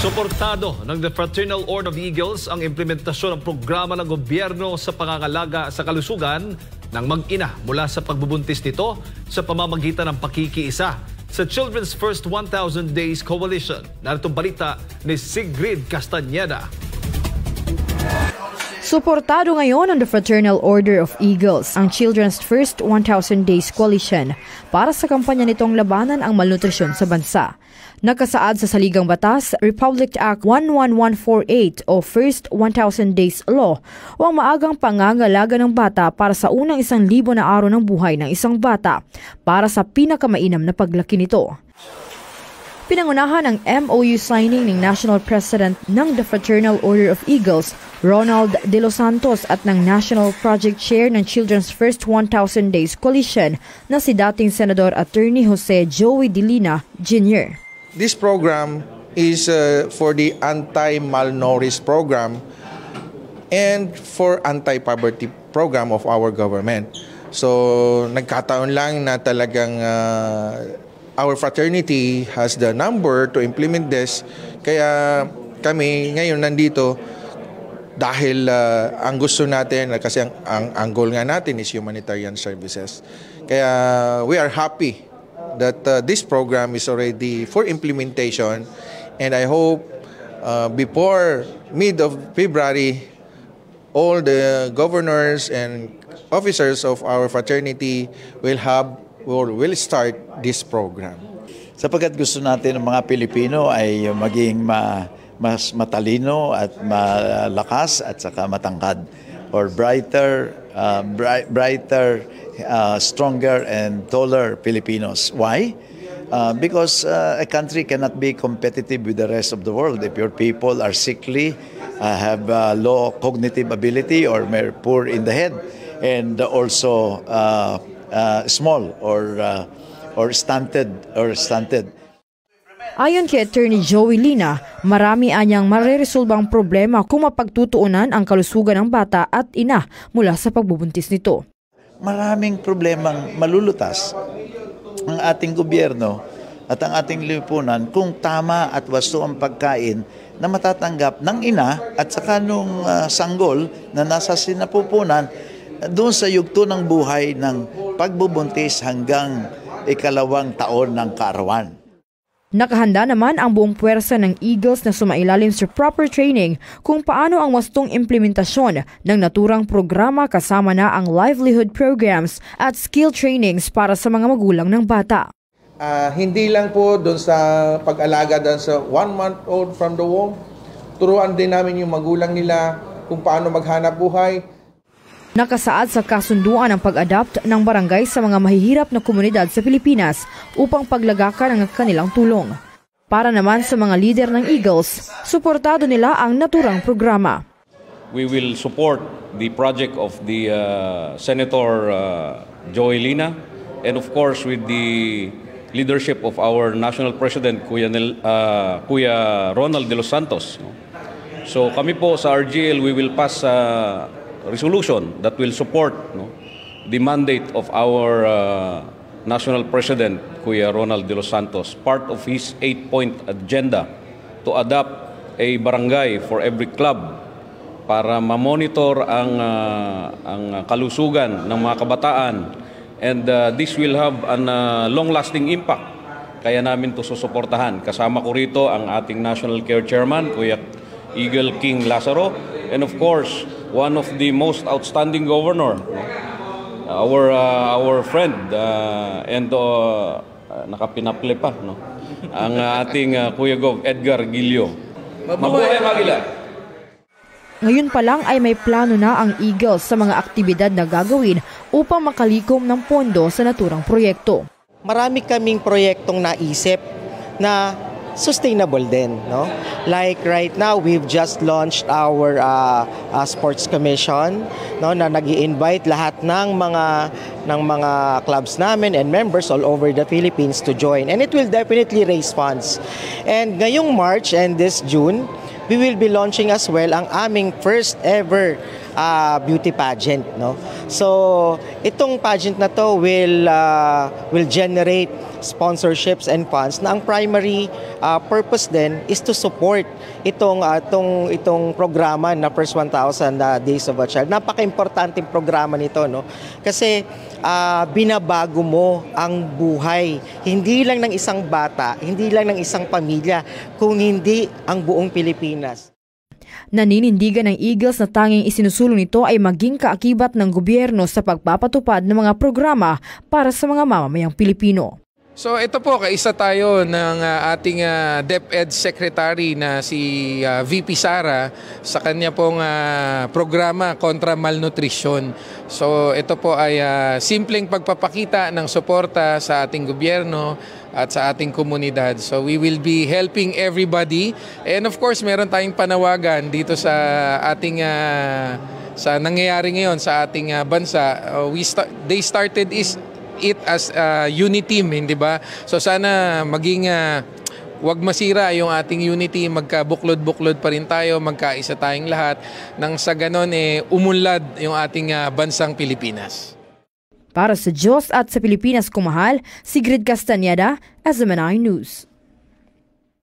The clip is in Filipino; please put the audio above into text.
Suportado ng The Fraternal Order of Eagles ang implementasyon ng programa ng gobyerno sa pangangalaga sa kalusugan ng mag-ina mula sa pagbubuntis nito sa pamamagitan ng pakikiisa sa Children's First 1,000 Days Coalition. Narito balita ni Sigrid Castañeda. Suportado ngayon ng The Fraternal Order of Eagles ang Children's First 1,000 Days Coalition para sa kampanya nitong labanan ang malnutrisyon sa bansa. Nakasaad sa Saligang Batas, Republic Act 11148 o First 1,000 Days Law o ang maagang pangangalaga ng bata para sa unang 1,000 na araw ng buhay ng isang bata para sa pinakamainam na paglaki nito. Pinangunahan ang MOU signing ng National President ng The Fraternal Order of Eagles, Ronald De Los Santos, at ng National Project Chair ng Children's First 1,000 Days Coalition na si dating Senador Attorney Jose Joey De Lina Jr. This program is for the anti-malnourished program and for anti-poverty program of our government. So nagkataon lang na talagang our fraternity has the number to implement this. Kaya kami ngayon nandito dahil ang gusto natin, kasi ang goal nga natin is humanitarian services. Kaya we are happy that this program is already for implementation, and I hope before mid of February, all the governors and officers of our fraternity will start this program. Sapagkat gusto natin ng mga Pilipino ay maging mas matalino at malakas at saka matangkad, or brighter, stronger and taller Filipinos. Why? Because a country cannot be competitive with the rest of the world if your people are sickly, have low cognitive ability, or poor in the head, and also small or stunted. Ayon kay Attorney Joey Lina, marami anyang mareresolbang problema kung mapagtutuunan ang kalusugan ng bata at ina mula sa pagbubuntis nito. Maraming problemang malulutas ang ating gobyerno at ang ating lipunan kung tama at wasto ang pagkain na matatanggap ng ina at saka nung sanggol na nasa sinapupunan doon sa yugto ng buhay ng pagbubuntis hanggang 2nd taon ng kaarawan. Nakahanda naman ang buong puwersa ng Eagles na sumailalim sa proper training kung paano ang wastong implementasyon ng naturang programa, kasama na ang livelihood programs at skill trainings para sa mga magulang ng bata. Hindi lang po doon sa pag-alaga doon sa 1 month old from the womb, turuan din namin yung magulang nila kung paano maghanap buhay. Nakasaad sa kasunduan ang pag-adapt ng barangay sa mga mahihirap na komunidad sa Pilipinas upang paglagakan ang kanilang tulong. Para naman sa mga lider ng Eagles, suportado nila ang naturang programa. We will support the project of the Senator Joey Lina, and of course with the leadership of our National President Kuya Ronald De Los Santos. So kami po sa RGL, we will pass resolution that will support the mandate of our National President, Kuya Ronald De Los Santos, part of his 8-point agenda to adopt a barangay for every club para ma-monitor ang kalusugan ng mga kabataan, and this will have a long-lasting impact. Kaya namin to susuportahan. Kasama ko rito ang ating National Care Chairman, Kuya Eagle King Lazaro, and of course, one of the most outstanding governor, our friend, and nakapinaple pa, ang ating Kuya Gov Edgar Gilio. Mabuhay ang Agila! Ngayon pa lang ay may plano na ang Eagles sa mga aktibidad na gagawin upang makalikom ng pondo sa naturang proyekto. Marami kaming proyektong naisip na sustainable din, no? Like right now, we've just launched our sports commission, no, na nag-i-invite lahat ng mga clubs namin and members all over the Philippines to join, and it will definitely raise funds. And ngayong March and this June, we will be launching as well ang aming first ever beauty pageant, no? So itong pageant na to will generate sponsorships and funds na ang primary purpose din is to support itong programa na First 1,000 Days of a Child. Napaka-importanting programa nito, no? Kasi binabago mo ang buhay, hindi lang ng isang bata, hindi lang ng isang pamilya, kung hindi ang buong Pilipinas. Naninindigan ng Eagles na tanging isinusulong nito ay maging kaakibat ng gobyerno sa pagpapatupad ng mga programa para sa mga mamamayang Pilipino. So ito po, kaisa tayo ng ating DepEd Secretary na si VP Sara sa kanya pong programa kontra malnutrition. So ito po ay simpleng pagpapakita ng suporta sa ating gobyerno at sa ating komunidad. So we will be helping everybody. And of course, meron tayong panawagan dito sa ating sa nangyayari ngayon sa ating bansa. They started it as a unity team, hindi ba? So sana maging wag masira yung ating unity, magkabuklod-buklod pa rin tayo, magkaisa tayong lahat nang sa ganon umunlad yung ating bansang Pilipinas. Para sa Diyos at sa Pilipinas kumahal, Sigrid Castañeda, SMNI News.